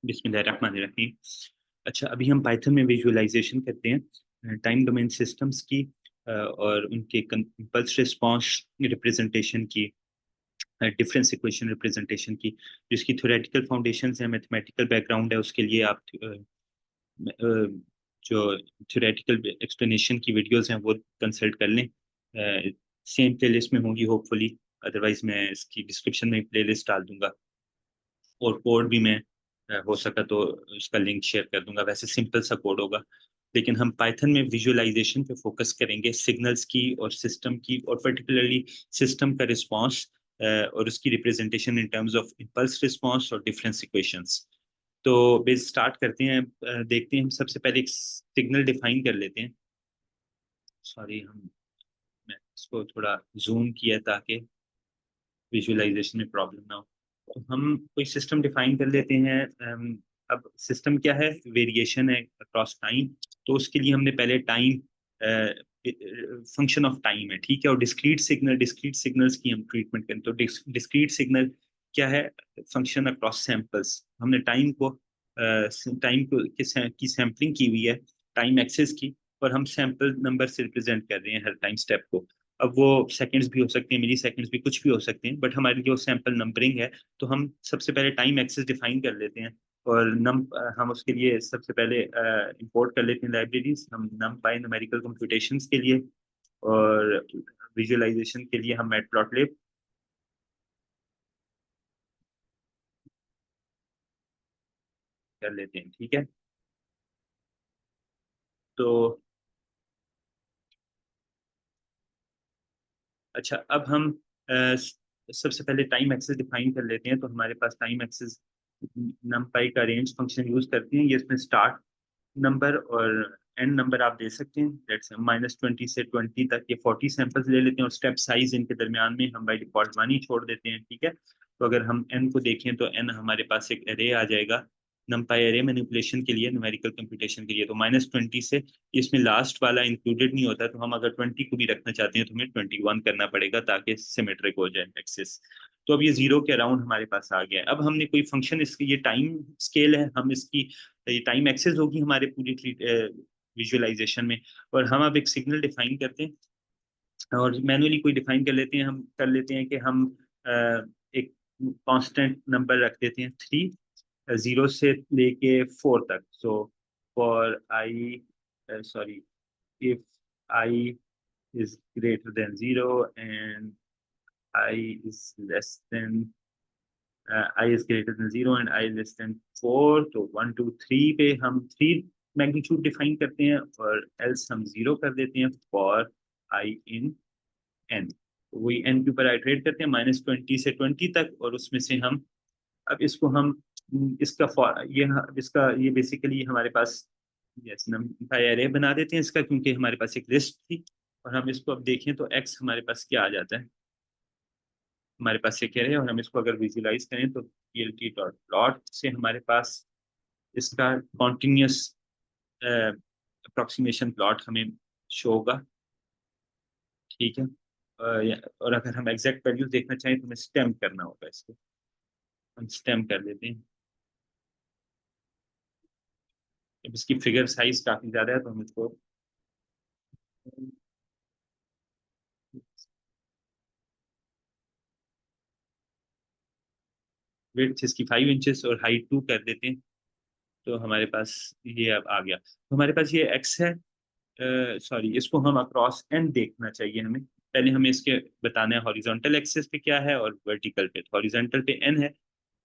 बिस्मिल्लाहिर्रहमानिर्रहीम। अच्छा, अभी हम पाइथन में विजुअलाइजेशन करते हैं टाइम डोमेन सिस्टम्स की और उनके इम्पल्स रिस्पांस रिप्रेजेंटेशन की, डिफरेंस इक्वेशन रिप्रेजेंटेशन की। जिसकी थ्योरेटिकल फाउंडेशंस है, मैथमेटिकल बैकग्राउंड है, उसके लिए आप जो थ्योरेटिकल एक्सप्लेनेशन की वीडियोस हैं वो कंसल्ट कर लें। सेम प्लेलिस्ट में होंगी होपफुली, अदरवाइज मैं इसकी डिस्क्रिप्शन में प्लेलिस्ट डाल दूंगा, और कोड भी मैं हो सका तो उसका लिंक शेयर कर दूंगा। वैसे सिंपल सा कोड होगा, लेकिन हम पाइथन में विजुअलाइजेशन पे फोकस करेंगे, सिग्नल्स की और सिस्टम की, और पर्टिकुलरली सिस्टम का रिस्पांस और उसकी representation in terms of impulse response और डिफरेंस इक्वेशंस। तो बेस स्टार्ट करते हैं। देखते हैं, हम सबसे पहले एक सिग्नल डिफाइन कर लेते हैं। सॉरी, मैं इसको थोड़ा जूम किया ताकि विजुअलाइजेशन में प्रॉब्लम ना हो। तो हम कोई सिस्टम डिफाइन कर लेते हैं। अब सिस्टम क्या है? वेरिएशन है अक्रॉस टाइम। तो उसके लिए हमने पहले टाइम, फंक्शन ऑफ टाइम है, ठीक है। और डिस्क्रीट सिग्नल्स की हम ट्रीटमेंट करें तो डिस्क्रीट सिग्नल क्या है? Function across samples. हमने टाइम को की सैम्पलिंग की हुई है, टाइम एक्सेस की, और हम सैंपल नंबर से रिप्रेजेंट कर रहे हैं हर टाइम स्टेप को। अब वो सेकंड्स भी हो सकते हैं, मिली सेकंड्स भी, कुछ भी हो सकते हैं, बट हमारी जो सैंपल नंबरिंग है, तो हम सबसे पहले टाइम एक्सेस डिफाइन कर लेते हैं। और हम उसके लिए सबसे पहले इंपोर्ट कर लेते हैं लाइब्रेरीज। हम नम पाई न्यूमेरिकल कंप्यूटेशंस के लिए, और विजुअलाइजेशन के लिए हम मैटप्लॉटलिब कर लेते हैं, ठीक है। तो अच्छा, अब हम सबसे पहले टाइम एक्सेस डिफाइन कर लेते हैं। तो हमारे पास टाइम एक्सेस नमपाई का रेंज फंक्शन यूज करते हैं। ये इसमें स्टार्ट नंबर और एंड नंबर आप दे सकते हैं। लेट्स -20 से 20 तक ये 40 सैंपल्स ले लेते हैं, और स्टेप साइज इनके दरमियान में हम बाई डिफॉल्ट 1 ही छोड़ देते हैं, ठीक है। तो अगर हम एन को देखें तो एन हमारे पास एक एरे आ जाएगा नमपाई एरे मैनिपुलेशन के लिए, न्यूमेरिकल कंप्यूटेशन के लिए। तो -20 से, इसमें लास्ट वाला इंक्लूडेड नहीं होता, तो हम अगर 20 को भी रखना चाहते हैं तो हमें 21 करना पड़ेगा ताकि सिमेट्रिक हो जाए एक्सेस। तो अब ये जीरो के अराउंड हमारे पास आ गया है। अब हमने कोई फंक्शन, इसकी ये टाइम स्केल है, हम इसकी ये टाइम एक्सेस होगी हमारे पूरी विजुअलाइजेशन में। और हम अब एक सिग्नल डिफाइन करते हैं, और मैनुअली कोई डिफाइन कर लेते हैं। हम कर लेते हैं कि हम एक कांस्टेंट नंबर रख देते हैं 3, 0 से लेके 4 तक। So for I, sorry, if I is greater than 0 and I is less than, I is greater than 0 and I less than 4, तो 1 2 3 पे हम 3 मैग्नीट्यूड डिफाइन करते हैं, और एल्स हम 0 कर देते हैं फॉर आई इन एन। वही एन के ऊपर आइटरेट करते हैं -20 से 20 तक, और उसमें से हम, अब इसको हम इसका ये बेसिकली हमारे पास, यस, नंबर एरे बना देते हैं इसका, क्योंकि हमारे पास एक लिस्ट थी। और हम इसको अब देखें तो एक्स हमारे पास क्या आ जाता है? हमारे पास ये कह रहे हैं, और हम इसको अगर विजुलाइज करें तो plt डॉट प्लॉट से हमारे पास इसका कॉन्टिन्यूस अप्रोक्सीमेशन प्लॉट हमें शो होगा, ठीक है। और अगर हम एग्जैक्ट वैल्यूज देखना चाहें तो हमें स्टेम करना होगा इसको। हम स्टेम कर देते हैं। अब इसकी फिगर साइज काफी ज्यादा है, तो हम इसको विड्थ इसकी 5 इंचेस और हाइट 2 कर देते हैं। तो हमारे पास ये अब आ गया। तो हमारे पास ये एक्स है। सॉरी, इसको हम अक्रॉस एन देखना चाहिए हमें। पहले हमें इसके बताना है हॉरिजॉन्टल एक्सेस पे क्या है और वर्टिकल पे। हॉरिजॉन्टल पे एन है,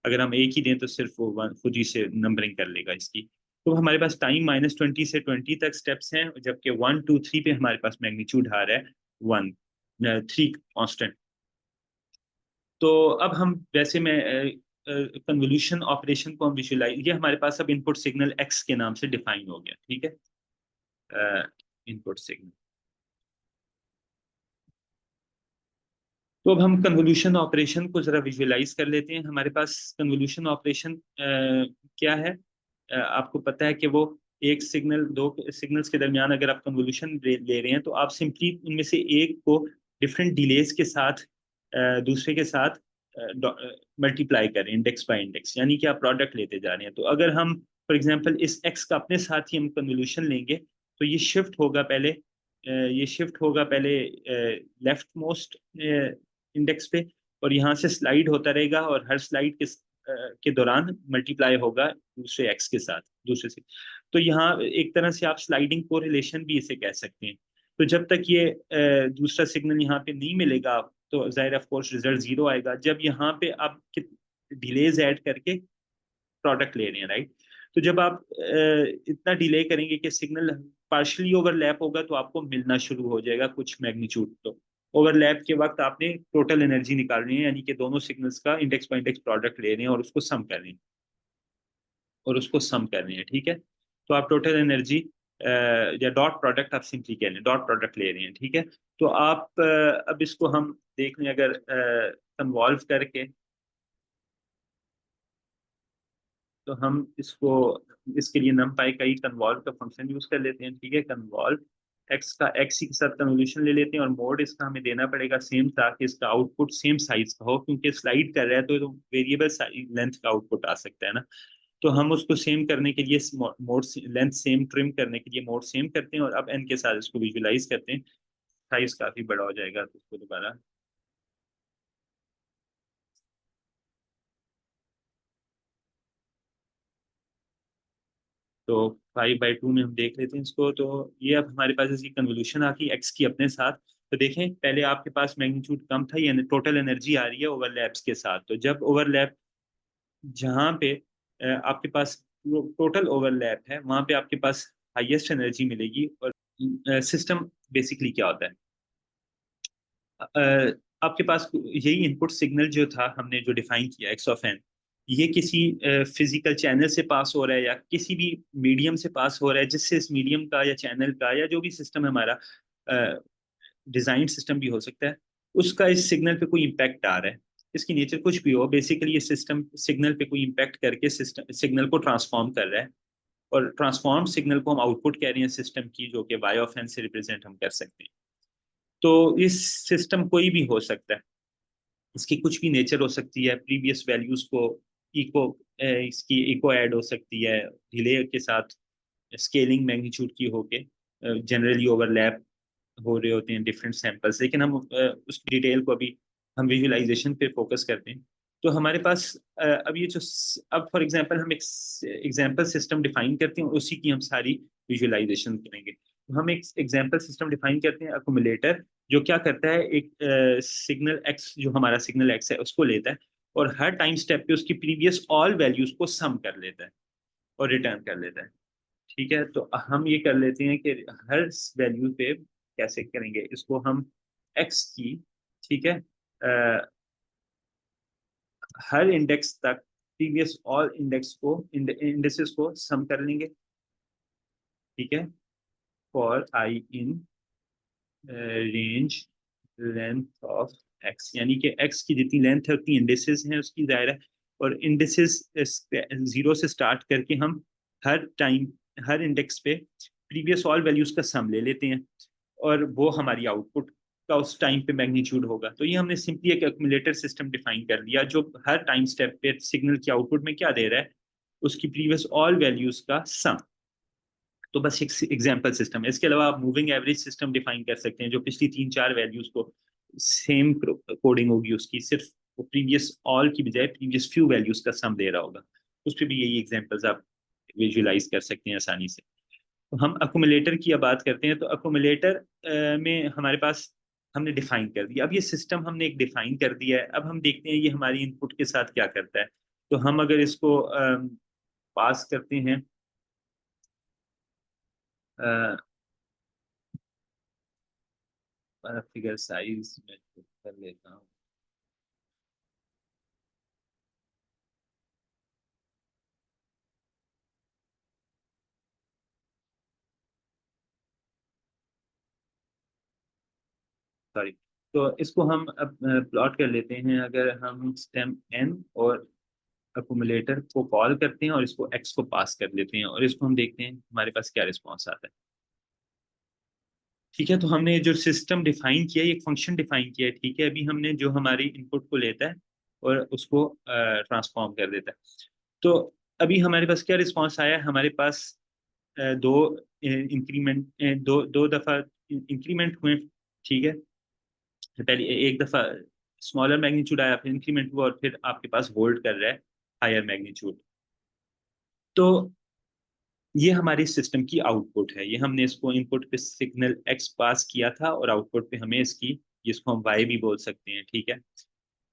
अगर हम एक ही दें तो सिर्फ वो खुद ही से नंबरिंग कर लेगा इसकी। तो हमारे पास टाइम -20 से 20 तक स्टेप्स हैं, जबकि 1 2 3 पे हमारे पास मैग्नीट्यूड आ रहा है 1, 3 कांस्टेंट। तो अब हम, वैसे में कन्वोल्यूशन ऑपरेशन को हम विजुलाइज, ये हमारे पास अब इनपुट सिग्नल एक्स के नाम से डिफाइन हो गया, ठीक है। Input signal. तो अब हम कन्वोल्यूशन ऑपरेशन को जरा विजुअलाइज कर लेते हैं। हमारे पास कन्वोल्यूशन ऑपरेशन क्या है? आपको पता है कि वो एक सिग्नल, दो सिग्नल्स के दरमियान अगर आप कन्वोल्यूशन ले रहे हैं, तो आप सिंपली उनमें से एक को डिफरेंट डिलेस के साथ दूसरे के साथ मल्टीप्लाई करें इंडेक्स बाय इंडेक्स, यानी कि आप प्रोडक्ट लेते जा रहे हैं। तो अगर हम फॉर एग्जांपल इस एक्स का अपने साथ ही हम कन्वोल्यूशन लेंगे तो ये शिफ्ट होगा पहले, लेफ्ट मोस्ट इंडेक्स पे, और यहाँ से स्लाइड होता रहेगा, और हर स्लाइड के दौरान मल्टीप्लाई होगा दूसरे एक्स के साथ, दूसरे से। तो यहाँ एक तरह से आप स्लाइडिंग कोरिलेशन भी इसे कह सकते हैं। तो जब तक ये दूसरा सिग्नल यहाँ पे नहीं मिलेगा तो जाहिर ऑफ कोर्स रिजल्ट जीरो आएगा। जब यहाँ पे आप डिलेज ऐड करके प्रोडक्ट ले रहे हैं, राइट, तो जब आप इतना डिले करेंगे कि सिग्नल पार्शली ओवरलैप होगा तो आपको मिलना शुरू हो जाएगा कुछ मैग्नीट्यूड। तो ओवरलैप के वक्त आपने टोटल एनर्जी निकाल रही है, यानी कि दोनों सिग्नल्स का इंडेक्स बाय इंडेक्स प्रोडक्ट ले रहे हैं और उसको सम कर रहे हैं, ठीक है। तो आप टोटल एनर्जी या डॉट प्रोडक्ट, आप सिंपली कह लें डॉट प्रोडक्ट ले रहे हैं, ठीक है। तो आप अब इसको हम देख लें, अगर कन्वॉल्व करके, तो हम इसको इसके लिए numpy का ही कन्वॉल्व का फंक्शन यूज कर लेते हैं, ठीक है। कन्वॉल्व एक्स का एक्स ही के साथ कन्वोल्यूशन ले लेते हैं, और मोड इसका हमें देना पड़ेगा सेम, ताकि इसका आउटपुट सेम साइज का हो, क्योंकि स्लाइड कर रहा है तो वेरिएबल लेंथ का आउटपुट आ सकता है ना। तो हम उसको सेम करने के लिए मोड लेंथ सेम ट्रिम करने के लिए मोड सेम करते हैं, और अब एन के साथ इसको विजुलाइज करते हैं। साइज काफी बड़ा हो जाएगा तो उसको दोबारा, तो 5/2 में हम देख लेते हैं इसको। तो ये अब हमारे पास इसकी कन्वोल्यूशन आती है एक्स की अपने साथ। तो देखें, पहले आपके पास मैग्नीट्यूड कम था, ये टोटल एनर्जी आ रही है ओवरलैप्स के साथ। तो जब ओवरलैप, जहाँ पे आपके पास टोटल ओवरलैप है, वहां पे आपके पास हाईएस्ट एनर्जी मिलेगी। और सिस्टम बेसिकली क्या होता है, आपके पास यही इनपुट सिग्नल जो था हमने जो डिफाइन किया एक्स ऑफ एन, ये किसी फिजिकल चैनल से पास हो रहा है या किसी भी मीडियम से पास हो रहा है, जिससे इस मीडियम का या चैनल का या जो भी सिस्टम है हमारा, डिजाइन सिस्टम भी हो सकता है, उसका इस सिग्नल पे कोई इम्पैक्ट आ रहा है। इसकी नेचर कुछ भी हो, बेसिकली ये सिस्टम सिग्नल पे कोई इम्पैक्ट करके सिस्टम सिग्नल को ट्रांसफॉर्म कर रहा है, और ट्रांसफॉर्म सिग्नल को हम आउटपुट कह रहे हैं सिस्टम की, जो कि वाई ऑफ एन से रिप्रेजेंट हम कर सकते हैं। तो इस सिस्टम कोई भी हो सकता है, इसकी कुछ भी नेचर हो सकती है, प्रीवियस वैल्यूज को इको इसकी इको ऐड हो सकती है डिले के साथ, स्केलिंग मैग्नीट्यूड की होके जनरली ओवरलैप हो रहे होते हैं डिफरेंट सैंपल्स। लेकिन हम उस डिटेल को अभी हम विजुअलाइजेशन पे फोकस करते हैं। तो हमारे पास अब ये जो अब फॉर एग्जांपल हम एक एग्जांपल सिस्टम डिफाइन करते हैं और उसी की हम सारी विजुअलाइजेशन करेंगे। तो हम एक एग्जांपल सिस्टम डिफाइन करते हैं, अकोमुलेटर, जो क्या करता है, एक सिग्नल एक्स, जो हमारा सिग्नल एक्स है उसको लेता है, और हर टाइम स्टेप पे उसकी प्रीवियस ऑल वैल्यूज को सम कर लेता है और रिटर्न कर लेता है, ठीक है। तो हम ये कर लेते हैं कि हर वैल्यू पे कैसे करेंगे इसको हम, एक्स की, ठीक है, हर इंडेक्स तक प्रीवियस ऑल इंडेक्स को इंडेक्सेस को सम कर लेंगे, ठीक है, for I in range length of x, यानी कि एक्स की जितनी लेंथ है उतनी इंडेक्सेस हैं उसकी दायरा। और इंडेक्सेस जीरो से स्टार्ट करके हम हर टाइम हर इंडेक्स पे प्रीवियस ऑल वैल्यूज का सम ले लेते हैं, और वो हमारी आउटपुट का उस टाइम पे मैग्नीट्यूड होगा। तो ये हमने सिंपली एक एक्यूमुलेटर सिस्टम डिफाइन कर दिया, जो हर टाइम स्टेप पे सिग्नल की आउटपुट में क्या दे रहा है, उसकी प्रीवियस ऑल वैल्यूज का सम। तो बस एक एग्जाम्पल सिस्टम है। इसके अलावा आप मूविंग एवरेज सिस्टम डिफाइन कर सकते हैं, जो पिछली 3-4 वैल्यूज को सेम कोडिंग होगी उसकी, सिर्फ वो प्रीवियस ऑल की बजाय प्रीवियस फ्यू वैल्यूज का सम दे रहा होगा। उस पर भी यही एग्जाम्पल्स आप विजुलाइज कर सकते हैं आसानी से। तो हम अकोमुलेटर की अब बात करते हैं। तो अकोमुलेटर में हमारे पास हमने डिफाइन कर दिया, अब ये सिस्टम हमने एक डिफाइन कर दिया है। अब हम देखते हैं ये हमारी इनपुट के साथ क्या करता है। तो हम अगर इसको पास करते हैं, फिगर साइज में कर लेता हूँ, सॉरी। तो इसको हम अब प्लॉट कर लेते हैं। अगर हम स्टेम एन और अकोमुलेटर को कॉल करते हैं और इसको एक्स को पास कर लेते हैं, और इसको हम देखते हैं हमारे पास क्या रिस्पॉन्स आता है, ठीक है। तो हमने जो सिस्टम डिफाइन किया है, एक फंक्शन डिफाइन किया है, ठीक है। अभी हमने जो हमारी इनपुट को लेता है और उसको ट्रांसफॉर्म कर देता है। तो अभी हमारे पास क्या रिस्पॉन्स आया है, हमारे पास दो इंक्रीमेंट, दो दफा इंक्रीमेंट हुए, ठीक है। पहले एक दफा स्मॉलर मैग्नीट्यूड आया, फिर इंक्रीमेंट हुआ, और फिर आपके पास होल्ड कर रहा है हायर मैग्नीट्यूड। तो ये हमारी सिस्टम की आउटपुट है, ये हमने इसको इनपुट पे सिग्नल एक्स पास किया था, और आउटपुट पे हमें इसकी, जिसको हम वाई भी बोल सकते हैं, ठीक है,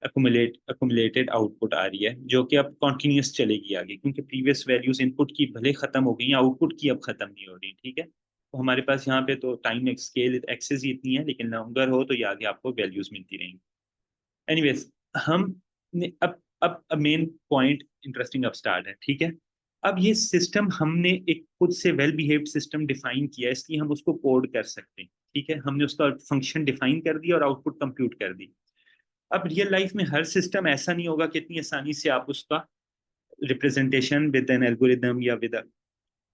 अकुमुलेटेड आउटपुट आ रही है, जो कि अब कॉन्टिन्यूस चलेगी आगे, क्योंकि प्रीवियस वैल्यूज इनपुट की भले खत्म हो गई, आउटपुट की अब खत्म नहीं हो रही, ठीक है। तो हमारे पास यहाँ पे तो टाइम स्केल एक्सेस ही इतनी है, लेकिन लॉन्गर हो तो ये आगे आपको वैल्यूज मिलती रहेंगी। एनीवेज, हम अब मेन पॉइंट इंटरेस्टिंग अब स्टार्ट है, ठीक है। अब ये सिस्टम हमने एक खुद से वेल बिहेव्ड सिस्टम डिफाइन किया, इसलिए हम उसको कोड कर सकते हैं, ठीक है। हमने उसका फंक्शन डिफाइन कर दिया और आउटपुट कंप्यूट कर दी। अब रियल लाइफ में हर सिस्टम ऐसा नहीं होगा कि इतनी आसानी से आप उसका रिप्रेजेंटेशन विद एन एल्गोरिदम या विद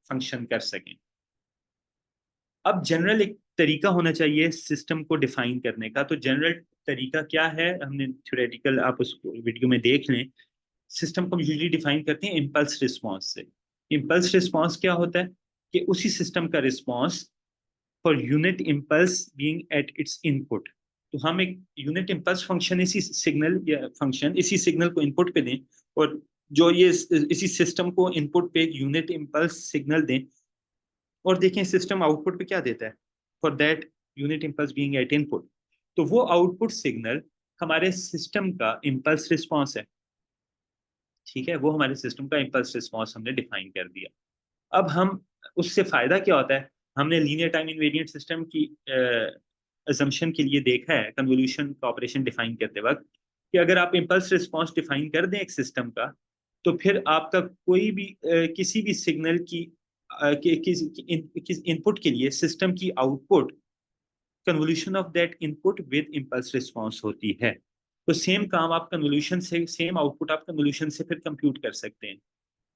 फंक्शन कर सकें। अब जनरल एक तरीका होना चाहिए सिस्टम को डिफाइन करने का। तो जनरल तरीका क्या है, हमने थ्योरेटिकल, आप उस वीडियो में देख लें। सिस्टम को हम यूजली डिफाइन करते हैं इम्पल्स रिस्पॉन्स से। इम्पल्स रिस्पॉन्स क्या होता है कि उसी सिस्टम का response for unit impulse being at its input. तो हम एक यूनिट इम्पल्स फंक्शन, इसी सिग्नल या फंक्शन इसी सिग्नल को इनपुट पे दें, और जो ये इसी सिस्टम को इनपुट पे एक यूनिट इम्पल्स सिग्नल दें, और देखें सिस्टम आउटपुट पे क्या देता है for that unit impulse being at input. तो वो आउटपुट सिग्नल हमारे सिस्टम का इम्पल्स रिस्पॉन्स है, ठीक है। वो हमारे सिस्टम का इम्पल्स रिस्पॉन्स हमने डिफाइन कर दिया। अब हम, उससे फायदा क्या होता है, हमने लीनियर टाइम इनवेरिएंट सिस्टम की असम्पशन के लिए देखा है कन्वोल्यूशन का ऑपरेशन डिफाइन करते वक्त, कि अगर आप इम्पल्स रिस्पॉन्स डिफाइन कर दें एक सिस्टम का, तो फिर आपका कोई भी किसी भी सिग्नल की किस इनपुट के लिए सिस्टम की output convolution of that input with impulse response होती है। तो सेम काम आप कन्वोल्यूशन से, सेम आउटपुट आप कन्वोल्यूशन से फिर कंप्यूट कर सकते हैं।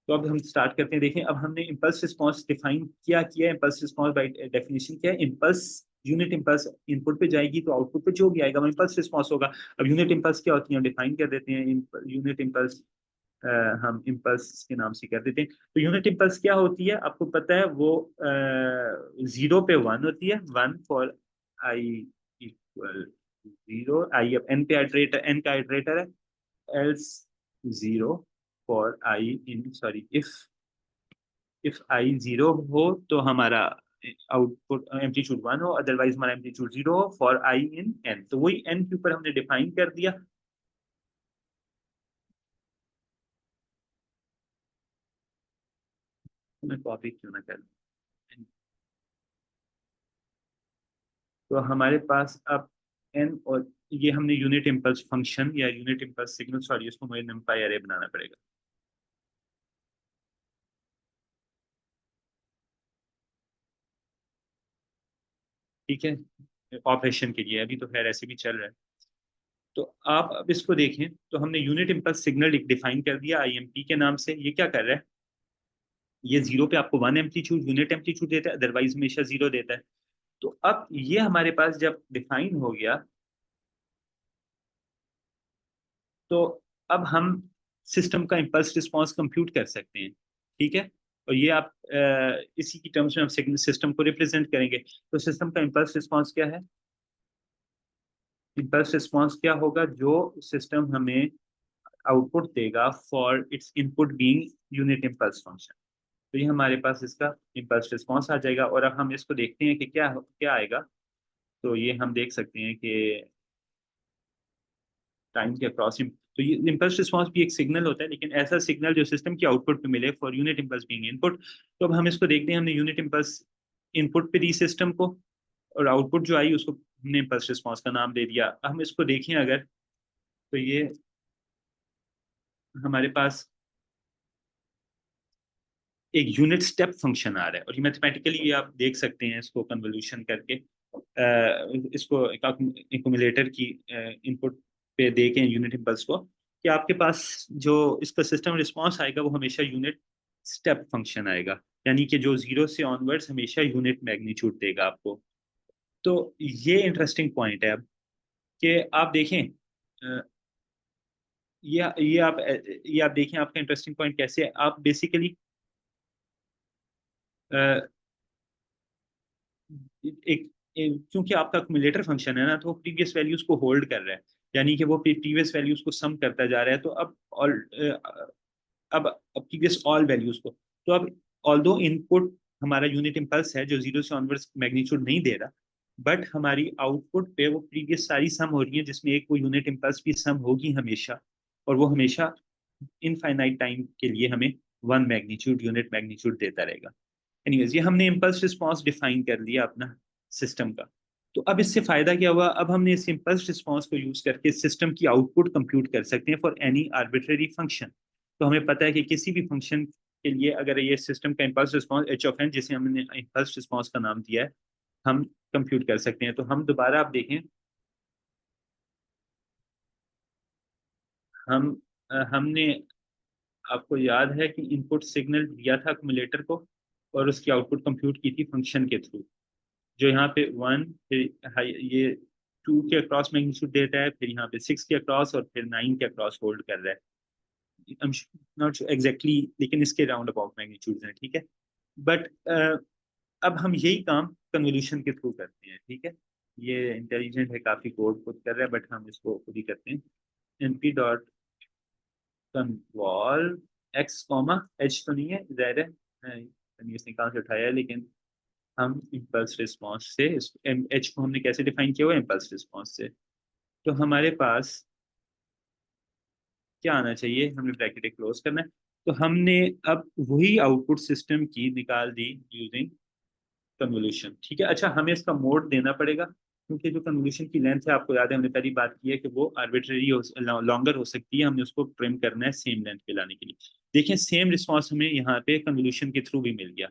तो अब हम स्टार्ट करते हैं। देखें, अब हमने इम्पल्स रिस्पॉन्स डिफाइन किया इम्पल्स रिस्पॉन्स बाय डेफिनेशन क्या है, इम्पल्स यूनिट इम्पल्स इनपुट पे जाएगी तो आउटपुट पे जो भी आएगा वो इम्पल्स रिस्पॉन्स होगा। अब यूनिट इम्पल्स क्या होती है, डिफाइन कर देते हैं। यूनिट इम्पल्स हम इम्पल्स के नाम से कर देते हैं। तो यूनिट इम्पल्स क्या होती है, आपको पता है, वो 0 पे 1 होती है, 1 फॉर आई इक्वल 0, आई अब एन पे आइटरेटर, एन का आइटरेटर है, else 0 for I in, sorry, if I 0 हो तो हमारा आउटपुट एम्पलीट्यूड 1 हो, अदरवाइज हमारा एम्पलीट्यूड 0 हो फॉर आई इन एन। तो वही एन के ऊपर हमने डिफाइन कर दिया। मैं कॉपी क्यों ना कर, तो हमारे पास अब एन, और ये हमने यूनिट इम्पल्स फंक्शन या यूनिट इम्पल्स सिग्नल, सॉरी, इसको मुझे नंपाई अरे बनाना पड़ेगा, ठीक है, ऑपरेशन के लिए। अभी तो खैर ऐसे भी चल रहा है। तो आप अब इसको देखें, तो हमने यूनिट इम्पल्स सिग्नल डिफाइन कर दिया आईएमपी के नाम से। ये क्या कर रहा है, ये 0 पे आपको 1 एम्पलीट्यूड यूनिट एम्पलीट्यूड देता है, अदरवाइज हमेशा 0 देता है। तो अब ये हमारे पास जब डिफाइन हो गया, तो अब हम सिस्टम का इम्पल्स रिस्पॉन्स कंप्यूट कर सकते हैं, ठीक है। और ये आप इसी की टर्म्स में हम सिस्टम को रिप्रेजेंट करेंगे। तो सिस्टम का इम्पल्स रिस्पॉन्स क्या है, इम्पल्स रिस्पॉन्स क्या होगा, जो सिस्टम हमें आउटपुट देगा for its input being unit impulse function. तो ये हमारे पास इसका इम्पल्स रिस्पॉन्स आ जाएगा। और अब हम इसको देखते हैं कि क्या क्या आएगा। तो ये हम देख सकते हैं कि टाइम के अक्रॉस, तो ये इम्पल्स रिस्पॉन्स भी एक सिग्नल होता है, लेकिन ऐसा सिग्नल जो सिस्टम की आउटपुट पे मिले for unit impulse being input. तो अब हम इसको देखते हैं, हमने यूनिट इम्पल्स इनपुट पे दी सिस्टम को, और आउटपुट जो आई उसको हमने इम्पल्स रिस्पॉन्स का नाम दे दिया। अब हम इसको देखें अगर, तो ये हमारे पास एक यूनिट स्टेप फंक्शन आ रहा है, और ये मैथमेटिकली आप देख सकते हैं इसको कन्वोल्यूशन करके, इसको एक्यूमुलेटर की इनपुट पे दे के यूनिट इम्पल्स को, कि आपके पास जो इसका सिस्टम रिस्पॉन्स आएगा वो हमेशा यूनिट स्टेप फंक्शन आएगा, यानी कि जो 0 से ऑनवर्ड्स हमेशा यूनिट मैग्नीट्यूड देगा आपको। तो ये इंटरेस्टिंग पॉइंट है अब, कि आप देखें ये आप देखें आपका इंटरेस्टिंग पॉइंट कैसे है। आप बेसिकली एक, क्योंकि आपका एक्यूमुलेटर फंक्शन है ना, तो प्रीवियस वैल्यूज को होल्ड कर रहा है, यानी कि वो प्रीवियस वैल्यूज को सम करता जा रहा है। तो अब ऑल अब प्रीवियस ऑल वैल्यूज को, तो अब ऑल्दो इनपुट हमारा यूनिट इम्पल्स है जो जीरो से ऑनवर्ड्स मैग्नीट्यूड नहीं दे रहा, बट हमारी आउटपुट पे वो प्रीवियस सारी सम हो रही है, जिसमें एक वो यूनिट इम्पल्स भी सम होगी हमेशा, और वो हमेशा इनफाइनाइट टाइम के लिए हमें वन मैग्नीट्यूड यूनिट मैग्नीट्यूड देता रहेगा। एनीवेज, ये हमने इम्पल्स रिस्पॉन्स डिफाइन कर लिया अपना सिस्टम का। तो अब इससे फायदा क्या हुआ, अब हमने इस इम्पल्स रिस्पॉन्स को यूज करके सिस्टम की आउटपुट कंप्यूट कर सकते हैं फॉर एनी आर्बिट्रेरी फंक्शन। तो हमें पता है कि किसी भी फंक्शन के लिए अगर ये सिस्टम का impulse response h of n, जिसे हमने इम्पल्स रिस्पॉन्स का नाम दिया है, हम कंप्यूट कर सकते हैं। तो हम दोबारा आप देखें, हम हमने, आपको याद है कि इनपुट सिग्नल दिया था एक्यूमुलेटर को, और उसकी आउटपुट कंप्यूट की थी फंक्शन के थ्रू, जो यहाँ पे वन, फिर ये टू के अक्रॉस मैग्नीट्यूड देता है, फिर यहाँ पे सिक्स के अक्रॉस, और फिर नाइन के अक्रॉस होल्ड कर रहा है। आई एम नॉट एग्जैक्टली, लेकिन इसके राउंड अबाउट मैग्नीट्यूड हैं, ठीक है। बट अब हम यही काम कन्वोल्यूशन के थ्रू करते हैं, ठीक है। ये इंटेलिजेंट है, काफी कोड खुद कर रहा है, बट हम इसको खुद ही करते हैं। np dot convolve x comma H, तो नहीं है, जाहिर है इसने कहाँ से उठाया है, लेकिन हम इम्पल्स रिस्पॉन्स से एच को हमने कैसे डिफाइन किया हुआ, इम्पल्स रिस्पॉन्स से। तो हमारे पास क्या आना चाहिए, हमने ब्रैकेट क्लोज करना है। तो हमने अब वही आउटपुट सिस्टम की निकाल दी यूजिंग कन्वोल्यूशन, ठीक है। अच्छा, हमें इसका मोड देना पड़ेगा, क्योंकि जो कन्वोल्यूशन की लेंथ है, आपको याद है हमने पहली बात की है कि वो आर्बिट्रेरी लॉन्गर हो सकती है, हमने उसको ट्रिम करना है सेम लेंथ पे लाने के लिए। देखिए सेम रिस्पॉन्स हमें यहाँ पे कन्वोल्यूशन के थ्रू भी मिल गया,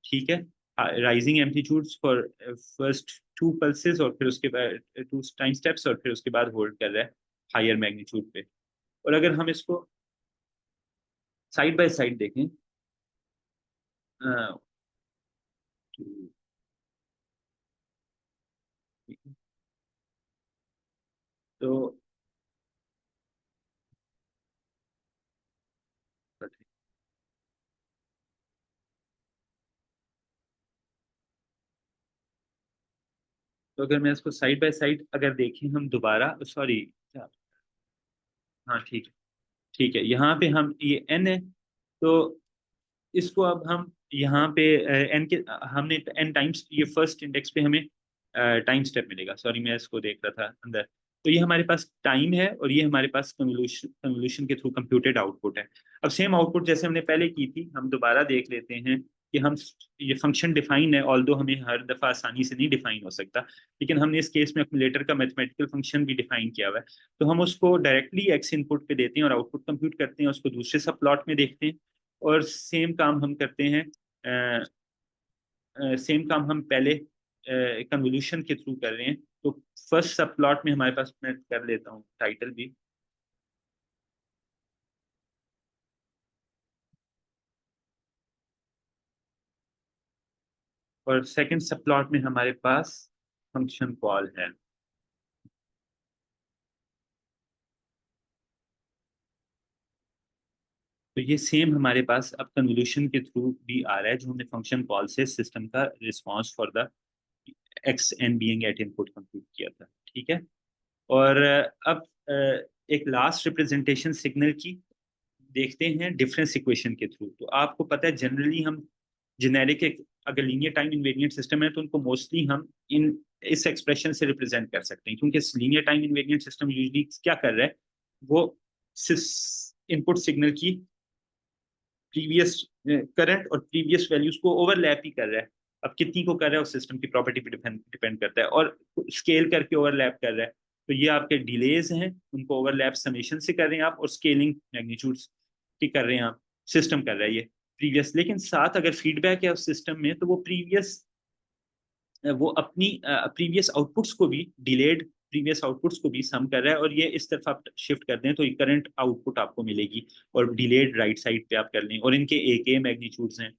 ठीक है। Rising amplitudes for first two pulses, और फिर उसके बाद टू टाइम स्टेप्स, और फिर उसके बाद होल्ड कर रहा है हायर मैग्नीट्यूड पे। और अगर हम इसको साइड बाय साइड देखें, अ, तो तो अगर मैं इसको साइड बाय साइड अगर देखें, हम दोबारा, सॉरी, हाँ ठीक है, ठीक है, यहाँ पे हम ये एन है, तो इसको अब हम यहाँ पे एन के, हमने एन टाइम्स ये फर्स्ट इंडेक्स पे हमें टाइम स्टेप मिलेगा, सॉरी मैं इसको देख रहा था अंदर। तो ये हमारे पास टाइम है, और ये हमारे पास कन्वोल्यूशन कन्वोल्यूशन के थ्रू कंप्यूटेड आउटपुट है। अब सेम आउटपुट जैसे हमने पहले की थी, हम दोबारा देख लेते हैं कि हम, ये फंक्शन डिफाइन है, ऑल्दो हमें हर दफा आसानी से नहीं डिफाइन हो सकता, लेकिन हमने इस केस में एक्यूमुलेटर का मैथमेटिकल फंक्शन भी डिफाइन किया हुआ है। तो हम उसको डायरेक्टली एक्स इनपुट पे देते हैं और आउटपुट कंप्यूट करते हैं, उसको दूसरे सब प्लॉट में देखते हैं, और सेम काम हम करते हैं, सेम काम हम पहले कन्वोल्यूशन के थ्रू कर रहे हैं। तो फर्स्ट सब प्लॉट में हमारे पास, मैं कर लेता हूँ टाइटल भी, और सेकंड सब प्लॉट में हमारे पास फंक्शन कॉल है। तो ये सेम हमारे पास अब कन्वोल्यूशन के थ्रू भी आ रहा है, जो हमने फंक्शन कॉल से सिस्टम का response for the x n being at input compute किया था, ठीक है। और अब एक लास्ट रिप्रेजेंटेशन सिग्नल की देखते हैं डिफरेंस इक्वेशन के थ्रू। तो आपको पता है जनरली हम जेनेरिक, अगर लीनियर टाइम इनवेरिएंट सिस्टम है, तो उनको मोस्टली हम इन इस एक्सप्रेशन से रिप्रेजेंट कर सकते हैं, क्योंकि linear time invariant system usually क्या कर रहा है, वो इनपुट सिग्नल की प्रीवियस करंट और प्रीवियस वैल्यूज को ओवरलैप ही कर रहा है। अब कितनी को कर रहा है उस सिस्टम की प्रॉपर्टी पे डिपेंड करता है, और स्केल करके ओवरलैप कर रहा है। तो ये आपके डिलेज हैं, उनको ओवरलैप समेशन से कर रहे हैं आप, और स्केलिंग मैग्नीट्यूड्स की कर रहे हैं आप, सिस्टम कर रहा है ये प्रीवियस। लेकिन साथ अगर फीडबैक है उस सिस्टम में, तो वो वो अपनी प्रीवियस आउटपुट्स को भी, डिलेड प्रीवियस आउटपुट्स को भी सम कर रहा है, और ये इस तरफ आप शिफ्ट कर दें तो ये करंट आउटपुट आपको मिलेगी, और डिलेड राइट साइड पे आप कर लें, और इनके एक मैग्नीट्यूड्स हैं।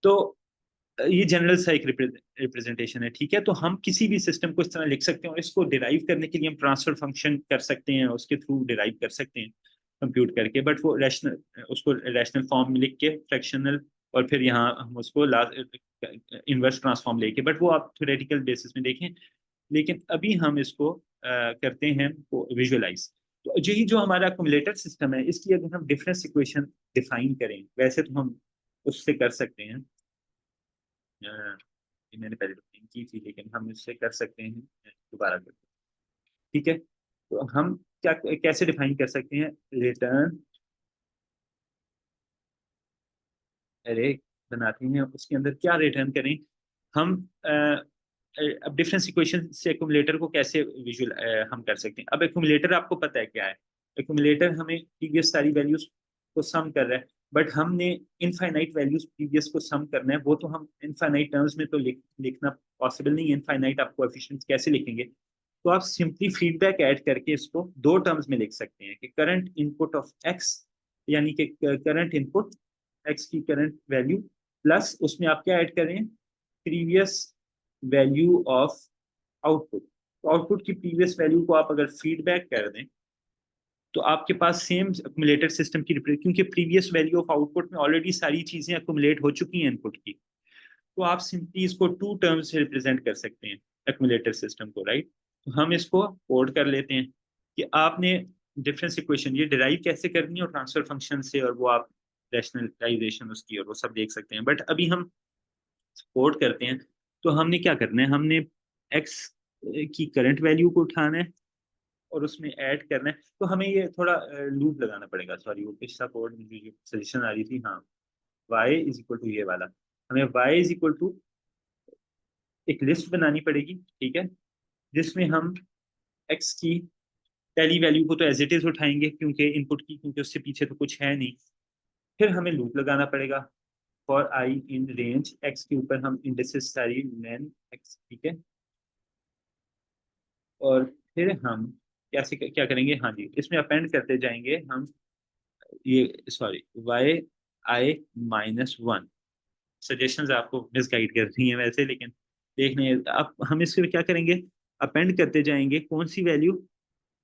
तो ये जनरल सा एक रिप्रेजेंटेशन है, ठीक है। तो हम किसी भी सिस्टम को इस तरह लिख सकते हैं, और इसको डिराइव करने के लिए हम ट्रांसफर फंक्शन कर सकते हैं, उसके थ्रू डिराइव कर सकते हैं। कंप्यूट करके, बट वो रैशनल, उसको रैशनल फॉर्म में लिख के फ्रैक्शनल, और फिर यहाँ हम उसको लास्ट इनवर्स ट्रांसफॉर्म लेके, बट वो आप थ्योरेटिकल बेसिस में देखें। लेकिन अभी हम इसको करते हैं विजुअलाइज। तो यही जो हमारा एक्यूमुलेटर सिस्टम है, इसकी अगर हम डिफरेंस इक्वेशन डिफाइन करें, वैसे तो हम उससे कर सकते हैं, ये मैंने पहले डिफाइन की थी, लेकिन हम इससे कर सकते हैं, दोबारा करते हैं। ठीक है, तो हम क्या कैसे डिफाइन कर सकते हैं, रिटर्न अरे बनाते हैं, उसके अंदर क्या रिटर्न करें हम। अब डिफरेंस इक्वेशन से एक्यूमुलेटर को कैसे विजुअल हम कर सकते हैं। अब एक्यूमुलेटर आपको पता है क्या है, एक्यूमुलेटर हमें प्रीवियस सारी वैल्यूज को सम कर रहा है, बट हमने इनफाइनाइट वैल्यूज प्रीवियस को सम करना है, वो तो हम इनफाइनाइट टर्म्स में तो लिखना पॉसिबल नहीं है, इनफाइनाइट आप कोएफिशिएंट्स कैसे लिखेंगे। तो आप सिंपली फीडबैक ऐड करके इसको दो टर्म्स में लिख सकते हैं कि करंट इनपुट ऑफ एक्स, यानी कि करंट इनपुट एक्स की करंट वैल्यू प्लस उसमें आप क्या ऐड करें, प्रीवियस वैल्यू ऑफ आउटपुट। तो आउटपुट की प्रीवियस वैल्यू को आप अगर फीडबैक कर दें, तो आपके पास सेम एक्यूमुलेटर सिस्टम की क्योंकि प्रीवियस वैल्यू ऑफ आउटपुट में ऑलरेडी सारी चीजें एक्यूमुलेट हो चुकी हैं इनपुट की, तो आप सिंपली इसको टू टर्म्स से रिप्रेजेंट कर सकते हैं एक्यूमुलेटर सिस्टम को, राइट। तो हम इसको कोड कर लेते हैं कि आपने डिफरेंस इक्वेशन ये डिराइव कैसे करनी है, और ट्रांसफर फंक्शन से, और वो आप रैशनलाइजेशन उसकी और वो सब देख सकते हैं। बट अभी हम कोड करते हैं, तो हमने क्या करना है, हमने एक्स की करंट वैल्यू को उठाना है और उसमें ऐड करना है। तो हमें ये थोड़ा लूप लगाना पड़ेगा, सॉरी वो पिछला कोड मुझे सजेशन आ रही थी, हाँ, y इज इक्वल टू ये वाला, हमें y इज इक्वल टू एक लिस्ट बनानी पड़ेगी, ठीक है, जिसमें हम x की पहली वैल्यू को तो एज इट इज उठाएंगे क्योंकि इनपुट की, क्योंकि उससे पीछे तो कुछ है नहीं। फिर हमें लूप लगाना पड़ेगा for I in range x के ऊपर हम इंडिसेस सारी लेन x, ठीक है। और फिर हम कैसे क्या करेंगे, हाँ जी, इसमें अपेंड करते जाएंगे हम, ये सॉरी वाई आई -1। सजेशंस आपको मिसगाइड कर रही हैं वैसे, लेकिन देखने अब हम इसमें क्या करेंगे, अपेंड करते जाएंगे कौन सी वैल्यू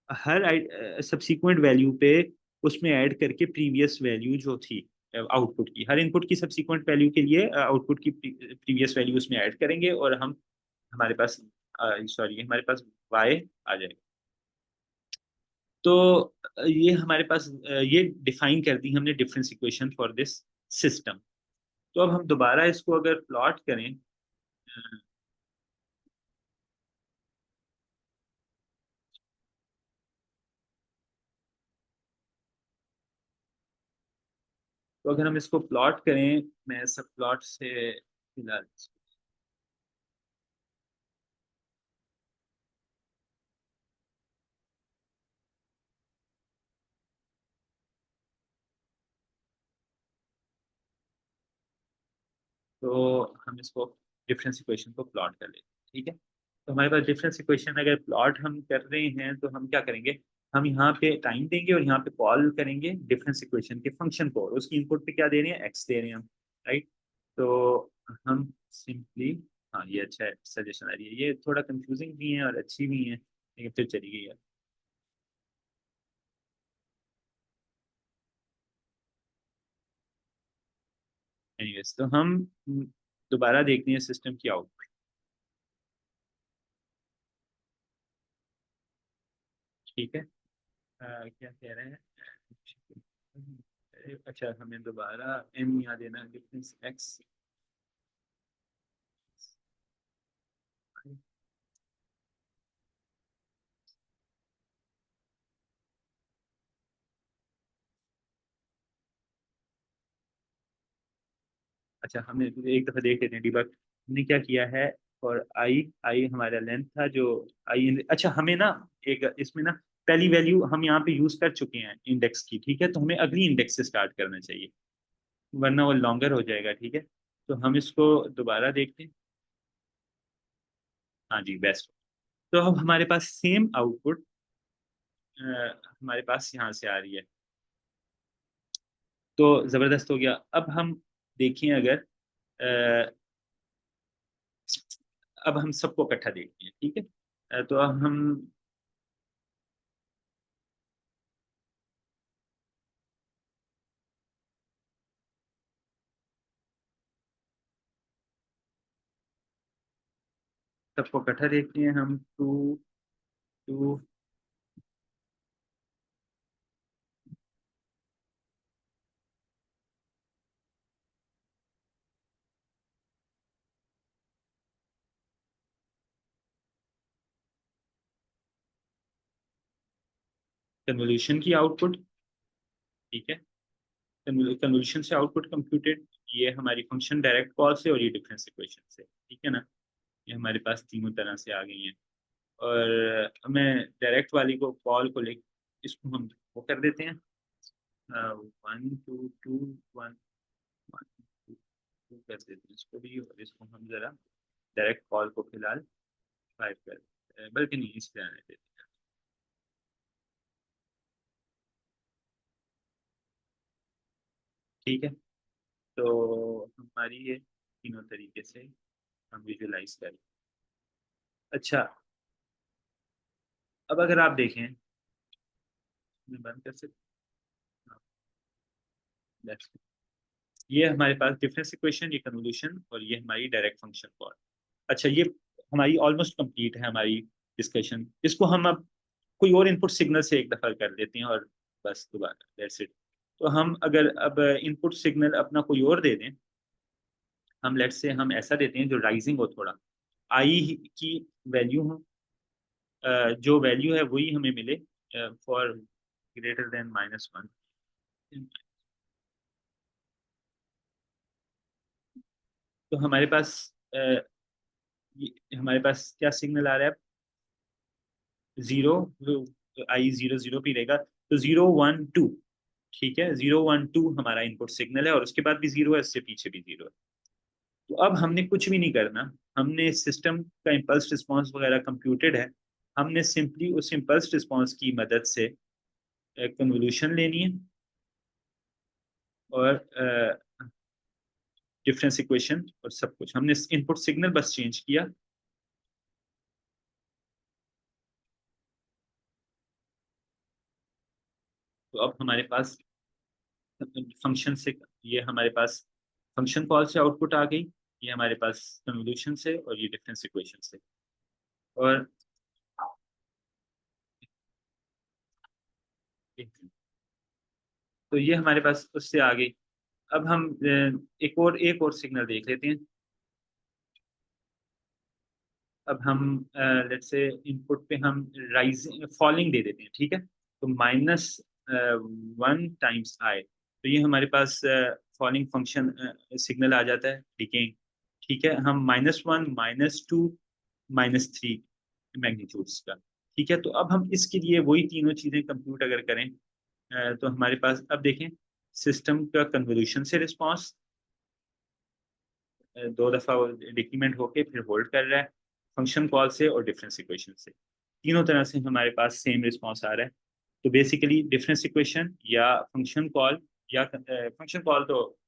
हर सब्सीक्वेंट वैल्यू पे, उसमें ऐड करके प्रीवियस वैल्यू जो थी आउटपुट की, हर इनपुट की सब्सीक्वेंट वैल्यू के लिए आउटपुट की प्रीवियस वैल्यू उसमें ऐड करेंगे, और हम हमारे पास सॉरी हमारे पास वाई आ जाएगा। तो ये हमारे पास ये डिफाइन कर दी हमने difference equation for this system. तो अब हम दोबारा इसको अगर प्लॉट करें, तो अगर हम इसको प्लॉट करें, मैं सब प्लॉट से फिलहाल, तो हम इसको डिफरेंस इक्वेशन को प्लॉट कर लेते हैं, ठीक है। तो हमारे पास डिफरेंस इक्वेशन अगर प्लॉट हम कर रहे हैं, तो हम क्या करेंगे, हम यहाँ पे टाइम देंगे और यहाँ पे कॉल करेंगे डिफरेंस इक्वेशन के फंक्शन को, और उसकी इनपुट पे क्या दे रहे हैं, एक्स दे रहे हैं हम, राइट। तो हम सिंपली, हाँ ये अच्छा है, सजेशन आ रही है, ये थोड़ा कंफ्यूजिंग भी है और अच्छी भी है, लेकिन फिर चली गई है। एनीवेज, तो हम दोबारा देखते हैं सिस्टम की आउटपुट, ठीक है। क्या कह रहे हैं, अच्छा हमें दोबारा एम यहाँ देना, डिफरेंस एक्स। अच्छा हमने एक दफा देख लेते हैं डिबग, हमने क्या किया है, और आई आई हमारा लेंथ था जो आई, अच्छा हमें ना एक इसमें ना पहली वैल्यू हम यहाँ पे यूज कर चुके हैं इंडेक्स की, ठीक है, तो हमें अगली इंडेक्स से स्टार्ट करना चाहिए, वरना वो लॉन्गर हो जाएगा, ठीक है। तो हम इसको दोबारा देखते हैं, हाँ जी बेस्ट। तो अब हमारे पास सेम आउटपुट हमारे पास यहाँ से आ रही है, तो जबरदस्त हो गया। अब हम देखें अगर अब हम सबको इकट्ठा देखते हैं, ठीक है। तो अब हम सबको इकट्ठा देखते हैं हम। 2 2 कन्वोल्यूशन की आउटपुट, ठीक है। कन्वोल्यूशन से आउटपुट कंप्यूटेड, ये हमारी फंक्शन डायरेक्ट कॉल से और ये डिफरेंस इक्वेशन से, ठीक है ना। ये हमारे पास तीनों तरह से आ गई हैं। और हमें डायरेक्ट वाली को कॉल को ले, इसको हम वो कर देते हैं 1 2 2 1 1 2 2 कर देते हैं इसको भी, और इसको हम जरा डायरेक्ट कॉल को फिलहाल 5 कर देते हैं, बल्कि नहीं इस तरह देते हैं, ठीक है। तो हमारी ये तीनों तरीके से हम विजुलाइज करें। अच्छा, अब अगर आप देखें, मैं बंद कर सकता हूँ, That's it। ये हमारे पास डिफरेंस इक्वेशन, ये कन्वोल्यूशन, और ये हमारी डायरेक्ट फंक्शन कॉल। अच्छा, ये हमारी ऑलमोस्ट कंप्लीट है हमारी डिस्कशन। इसको हम अब कोई और इनपुट सिग्नल से एक दफा कर देते हैं और बस दोबारा, दैट्स इट। तो हम अगर अब इनपुट सिग्नल अपना कोई और दे दें, हम लेट्स से हम ऐसा देते हैं जो राइजिंग हो थोड़ा, आई की वैल्यू हो, जो वैल्यू है वही हमें मिले फॉर ग्रेटर देन -1। तो हमारे पास हमारे पास क्या सिग्नल आ रहा है? 0, आई 0 0 पे रहेगा, तो 0 1 2, ठीक है। 0 1 2 हमारा इनपुट सिग्नल है, और उसके बाद भी 0 है, इससे पीछे भी 0 है। तो अब हमने कुछ भी नहीं करना, हमने सिस्टम का इम्पल्स रिस्पॉन्स वगैरह कंप्यूटेड है, हमने सिंपली उस इम्पल्स रिस्पॉन्स की मदद से कन्वोल्यूशन लेनी है और डिफरेंस इक्वेशन और सब कुछ, हमने इनपुट सिग्नल बस चेंज किया। तो अब हमारे पास फंक्शन से, ये हमारे पास फंक्शन कॉल से आउटपुट आ गई, ये हमारे पास कन्वोल्यूशन से, और ये डिफरेंस इक्वेशन से। और तो ये हमारे पास उससे आ गई। अब हम एक और सिग्नल देख लेते हैं। अब हम लेट्स से इनपुट पे हम राइजिंग फॉलिंग दे देते हैं, ठीक है। तो -1 टाइम्स i, तो ये हमारे पास फॉलिंग फंक्शन सिग्नल आ जाता है, डिकेइंग, ठीक है। हम -1 -2 -3 मैग्नीट्यूड्स का, ठीक है। तो अब हम इसके लिए वही तीनों चीजें कंप्यूट अगर करें, तो हमारे पास अब देखें, सिस्टम का कन्वोल्यूशन से रिस्पॉन्स दो दफा डिक्रीमेंट होके फिर होल्ड कर रहा है, फंक्शन कॉल से और डिफरेंस इक्वेशन से, तीनों तरह से हमारे पास सेम रिस्पॉन्स आ रहा है। तो बेसिकली डिफरेंस इक्वेशन या फंक्शन कॉल, या फंक्शन कॉल तो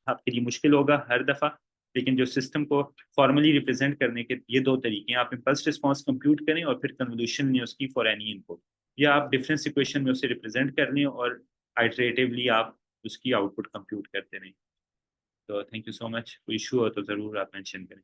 आपके लिए मुश्किल होगा हर दफा, लेकिन जो सिस्टम को फॉर्मली रिप्रेजेंट करने के ये दो तरीके हैं, आप इम्पल्स रिस्पॉन्स कंप्यूट करें और फिर कन्वोल्यूशन लें उसकी फॉर एनी इनपुट, या आप डिफरेंस इक्वेशन में उसे रिप्रेजेंट कर लें और आइटरेटिवली आप उसकी आउटपुट कंप्यूट करते रहें। तो थैंक यू सो मच, कोई इशू हो तो ज़रूर आप मेंशन करें।